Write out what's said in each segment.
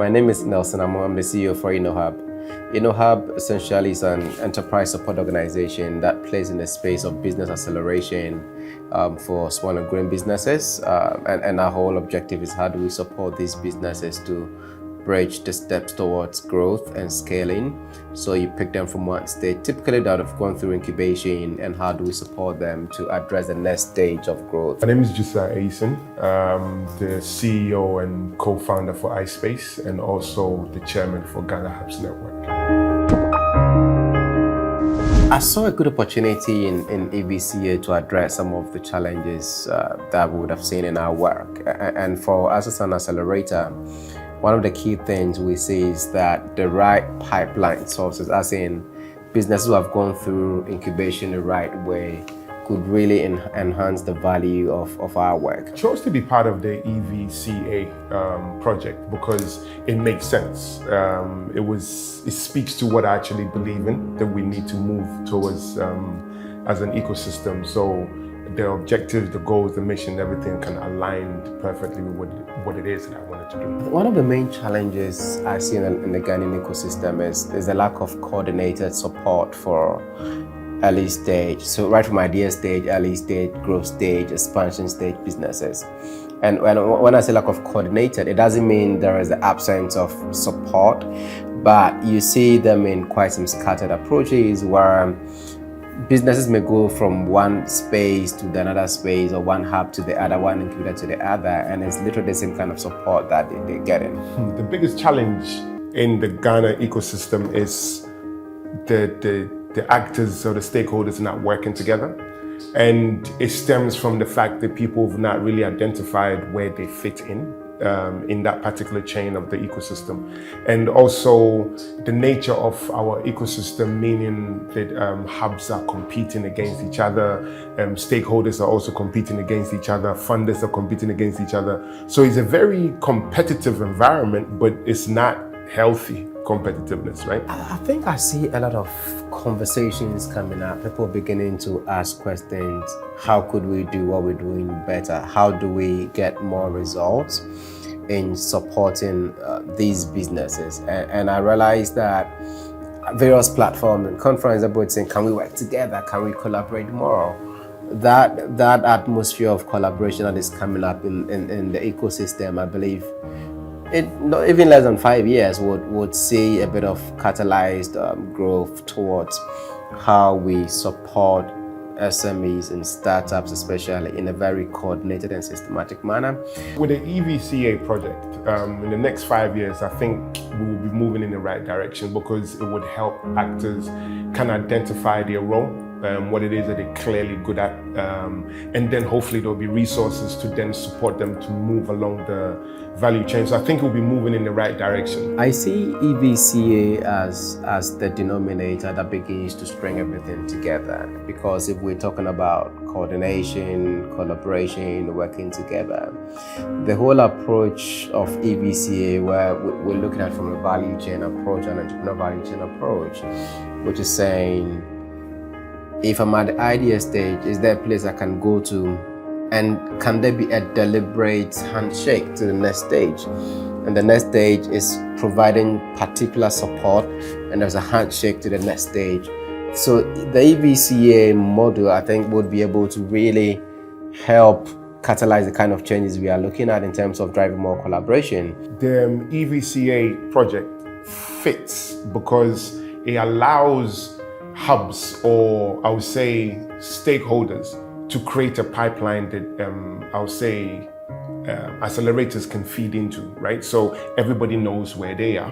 My name is Nelson. I'm the CEO for InnoHub. InnoHub essentially is an enterprise support organization that plays in the space of business acceleration for small and growing businesses. And our whole objective is how do we support these businesses to bridge the steps towards growth and scaling. So you pick them from one stage, typically that have gone through incubation, and how do we support them to address the next stage of growth. My name is Ashesi. I'm the CEO and co-founder for iSpace and also the chairman for Ghana Hubs Network. I saw a good opportunity in EVCA to address some of the challenges that we would have seen in our work. And for us as an accelerator, one of the key things we see is that the right pipeline sources, as in businesses who have gone through incubation the right way, could really enhance the value of our work. I chose to be part of the EVCA project because it makes sense. It speaks to what I actually believe in, that we need to move towards as an ecosystem. So the objectives, the goals, the mission, everything kind of aligned perfectly with what it is that I wanted to do. One of the main challenges I see in the Ghanaian ecosystem is the lack of coordinated support for early stage. So right from idea stage, early stage, growth stage, expansion stage businesses. And when I say lack of coordinated, it doesn't mean there is the absence of support, but you see them in quite some scattered approaches where businesses may go from one space to another space, or one hub to the other, one incubator to the other, and it's literally the same kind of support that they're getting. The biggest challenge in the Ghana ecosystem is the actors or the stakeholders not working together. And it stems from the fact that people have not really identified where they fit in that particular chain of the ecosystem. And also the nature of our ecosystem, meaning that hubs are competing against each other, stakeholders are also competing against each other, funders are competing against each other. So it's a very competitive environment, but it's not healthy competitiveness, right? I think I see a lot of conversations coming up, people beginning to ask questions. How could we do what we're doing better? How do we get more results in supporting these businesses? And I realized that various platforms and conferences are both saying, can we work together? Can we collaborate more? That atmosphere of collaboration that is coming up in the ecosystem, I believe, not even less than 5 years would see a bit of catalyzed growth towards how we support SMEs and startups, especially in a very coordinated and systematic manner. With the EVCA project, in the next 5 years, I think we will be moving in the right direction because it would help actors kind of identify their role, what it is that they're clearly good at, and then hopefully there'll be resources to then support them to move along the value chain. So I think we'll be moving in the right direction. I see EVCA as the denominator that begins to string everything together, because if we're talking about coordination, collaboration, working together, the whole approach of EVCA, where we're looking at from a value chain approach, an entrepreneurial value chain approach, which is saying, if I'm at the idea stage, is there a place I can go to? And can there be a deliberate handshake to the next stage? And the next stage is providing particular support, and there's a handshake to the next stage. So the EVCA model, I think, would be able to really help catalyze the kind of changes we are looking at in terms of driving more collaboration. The EVCA project fits because it allows hubs, or I would say stakeholders, to create a pipeline that I would say accelerators can feed into, right? So everybody knows where they are,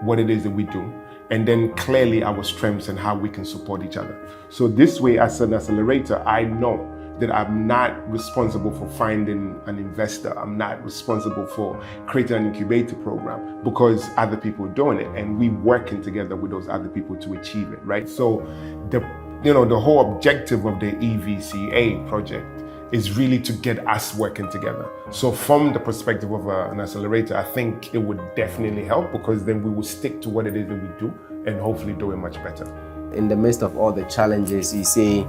what it is that we do, and then clearly our strengths and how we can support each other. So this way, as an accelerator, I know that I'm not responsible for finding an investor. I'm not responsible for creating an incubator program because other people are doing it, and we working together with those other people to achieve it, right? So the whole objective of the EVCA project is really to get us working together. So from the perspective of an accelerator, I think it would definitely help, because then we will stick to what it is that we do and hopefully do it much better. In the midst of all the challenges, you see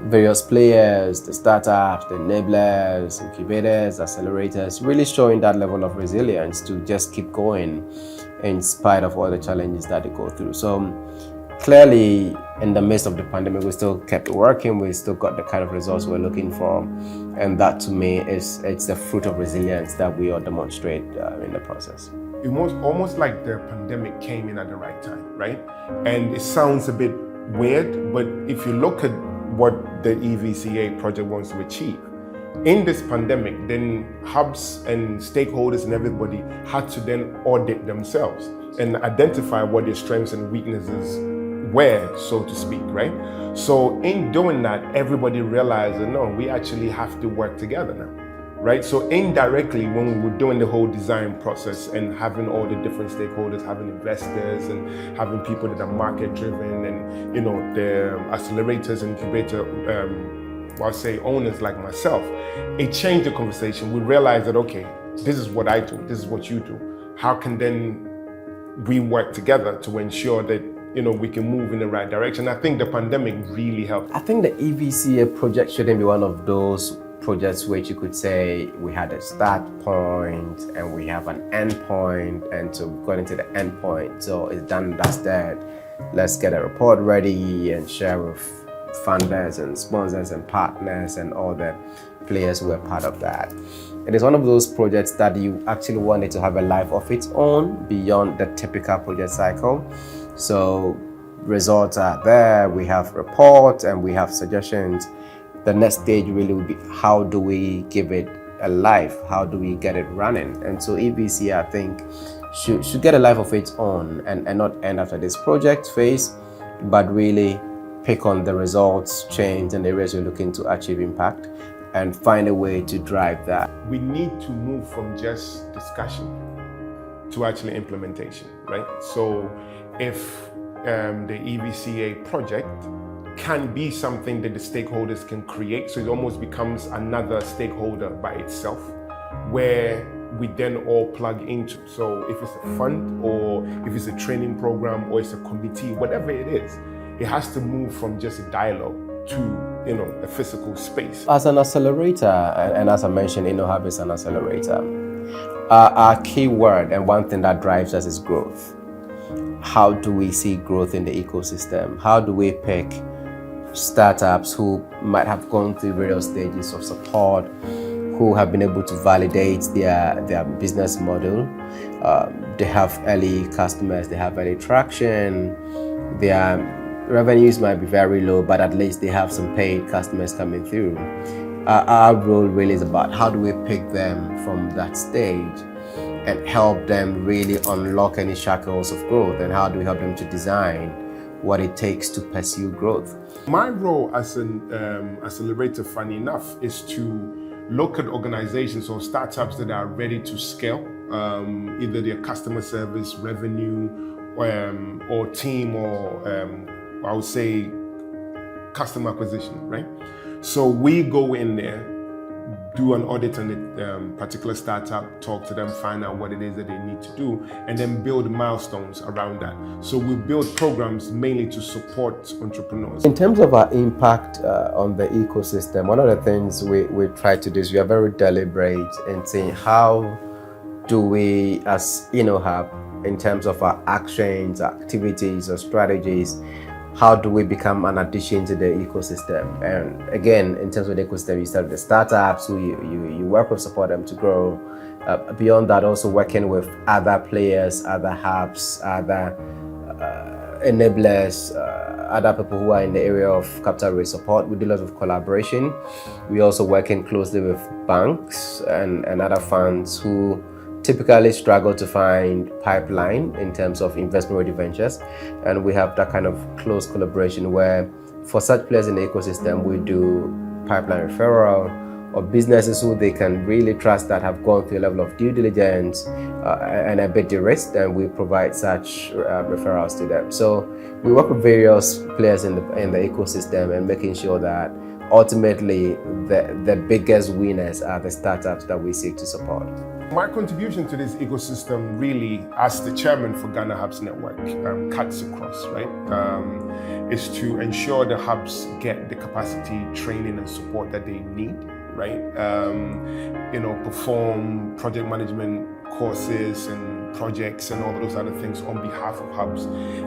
various players, the startups, the enablers, incubators, accelerators, really showing that level of resilience to just keep going in spite of all the challenges that they go through. So clearly, in the midst of the pandemic, we still kept working, we still got the kind of results we're looking for. And that to me it's the fruit of resilience that we all demonstrate in the process. It was almost like the pandemic came in at the right time, right? And it sounds a bit weird, but if you look at what the EVCA project wants to achieve, in this pandemic, then hubs and stakeholders and everybody had to then audit themselves and identify what their strengths and weaknesses were, so to speak, right? So in doing that, everybody realized that no, we actually have to work together now. Right, so indirectly, when we were doing the whole design process and having all the different stakeholders, having investors and having people that are market driven, and the accelerators and incubator, I'll say owners like myself, it changed the conversation. We realized that okay, this is what I do, this is what you do. How can then we work together to ensure that we can move in the right direction? I think the pandemic really helped. I think the EVCA project shouldn't be one of those projects which you could say we had a start point and we have an end point, and so we got into the end point, so it's done and dusted. Let's get a report ready and share with funders and sponsors and partners and all the players who are part of that. It is one of those projects that you actually want it to have a life of its own beyond the typical project cycle. So results are there, we have reports and we have suggestions. The next stage really will be how do we give it a life? How do we get it running? And so EVCA, I think, should get a life of its own and not end after this project phase, but really pick on the results, change, and the areas you're looking to achieve impact and find a way to drive that. We need to move from just discussion to actually implementation, right? So if the EVCA project can be something that the stakeholders can create, so it almost becomes another stakeholder by itself, where we then all plug into. So if it's a fund or if it's a training program or it's a committee, whatever it is, it has to move from just a dialogue to a physical space. As an accelerator, and as I mentioned, InnoHub is an accelerator. Our key word and one thing that drives us is growth. How do we see growth in the ecosystem? How do we pick startups who might have gone through various stages of support, who have been able to validate their business model? They have early customers, they have early traction, their revenues might be very low, but at least they have some paid customers coming through. Our role really is about how do we pick them from that stage and help them really unlock any shackles of growth, and how do we help them to design what it takes to pursue growth. My role as an accelerator, funny enough, is to look at organizations or startups that are ready to scale, either their customer service, revenue, or team, or I would say customer acquisition, right? So we go in there, do an audit on the particular startup, talk to them, find out what it is that they need to do, and then build milestones around that. So we build programs mainly to support entrepreneurs. In terms of our impact on the ecosystem, one of the things we try to do is we are very deliberate in saying how do we, as InnoHub, in terms of our actions, activities, or strategies, how do we become an addition to the ecosystem? And again, in terms of the ecosystem, you start with the startups who you work with, support them to grow. Beyond that, also working with other players, other hubs, other enablers, other people who are in the area of capital raise support. We do lots of collaboration. We also working closely with banks and other funds who typically struggle to find pipeline in terms of investment-ready ventures, and we have that kind of close collaboration where for such players in the ecosystem we do pipeline referral, or businesses who they can really trust that have gone through a level of due diligence and a bit de-risked, and we provide such referrals to them. So we work with various players in the ecosystem and making sure that ultimately the biggest winners are the startups that we seek to support. My contribution to this ecosystem really, as the chairman for Ghana Hubs Network, cuts across, right? is to ensure the hubs get the capacity, training, and support that they need, right? Perform project management courses and projects and all those other things on behalf of hubs,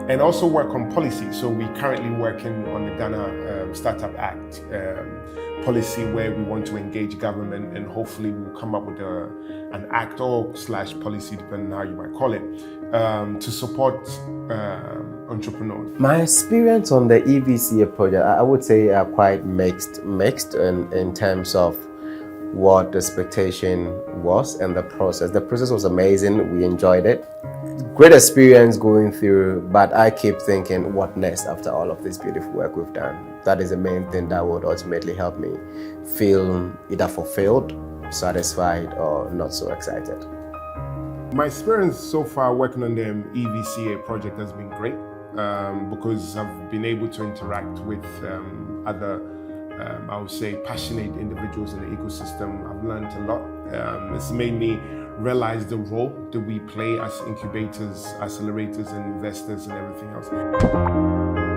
and also work on policy. So we're currently working on the Ghana Startup Act policy, where we want to engage government, and hopefully we'll come up with an act or / policy, depending on how you might call it, to support entrepreneurs. My experience on the EVCA project, I would say, are quite mixed in terms of what the expectation was and the process. The process was amazing. We enjoyed it. Great experience going through, but I keep thinking, what next after all of this beautiful work we've done? That is the main thing that would ultimately help me feel either fulfilled, satisfied, or not so excited. My experience so far working on the EVCA project has been great because I've been able to interact with other I would say passionate individuals in the ecosystem. I've learned a lot. It's made me realize the role that we play as incubators, accelerators, and investors and everything else.